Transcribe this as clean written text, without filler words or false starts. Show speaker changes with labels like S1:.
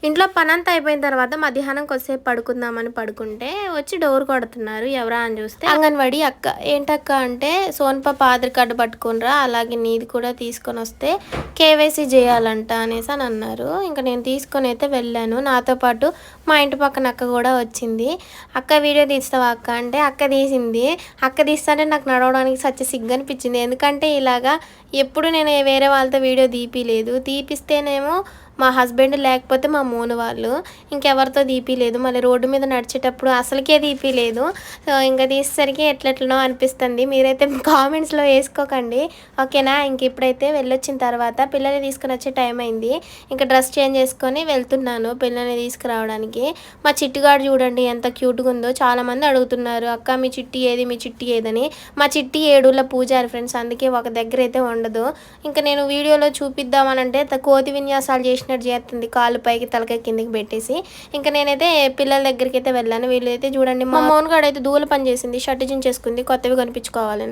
S1: ఇంట్లో పనంతా అయిపోయిన తర్వాత మధ్యాహ్నం కొద్దిసేపు పడుకుందామని పడుకుంటే వచ్చి డోర్ కొడుతున్నారు. ఎవరా అని చూస్తే అంగన్వాడి అక్క. ఏంటక్క అంటే సోన్పాప ఆధార్ కార్డు పట్టుకునిరా, అలాగే నీది కూడా తీసుకొని వస్తే కేవైసీ చేయాలంట అనేసి అని అన్నారు. ఇంకా నేను తీసుకొని అయితే వెళ్ళాను. నాతో పాటు మా ఇంటి పక్కన అక్క కూడా వచ్చింది. అక్క వీడియో తీస్తావా అక్క అంటే అక్క తీసింది. అక్క తీస్తానే నాకు నడవడానికి సత్య సిగ్గు అనిపించింది. ఎందుకంటే ఇలాగా ఎప్పుడు నేను వేరే వాళ్ళతో వీడియో తీపిలేదు. తీపిస్తేనేమో మా హస్బెండ్ లేకపోతే మా మోను వాళ్ళు, ఇంకెవరితో తీపిలేదు. మళ్ళీ రోడ్డు మీద నడిచేటప్పుడు అసలుకే తీపిలేదు. సో ఇంకా తీసేసరికి ఎట్లెట్లనో అనిపిస్తుంది. మీరైతే కామెంట్స్లో వేసుకోకండి, ఓకేనా. ఇంక ఇప్పుడైతే వెళ్ళొచ్చిన తర్వాత పిల్లల్ని తీసుకుని వచ్చే టైం అయింది. ఇంకా డ్రెస్ చేంజ్ చేసుకొని వెళ్తున్నాను పిల్లల్ని తీసుకురావడానికి. మా చిట్టుగాడు చూడండి ఎంత క్యూట్గా ఉందో. చాలామంది అడుగుతున్నారు అక్క మీ చిట్టి ఏది, మీ చిట్టి ఏదని. మా చిట్టి 7 పూజారి ఫ్రెండ్స్, అందుకే ఒక దగ్గర అయితే ఉండదు. ఇంకా నేను వీడియోలో చూపిద్దామనంటే కోతి విన్యాసాలు చేసినట్టు చేస్తుంది, కాళ్ళు పైకి తలకాయ కిందకి పెట్టేసి. ఇంకా నేనైతే పిల్లల దగ్గరికి అయితే వెళ్ళాను. వీళ్ళైతే చూడండి మా మోన్ గాడు అయితే దూల పని చేసింది, షర్ట్ జించేసుకుంది, కొత్తవి కొనిపించుకోవాలని.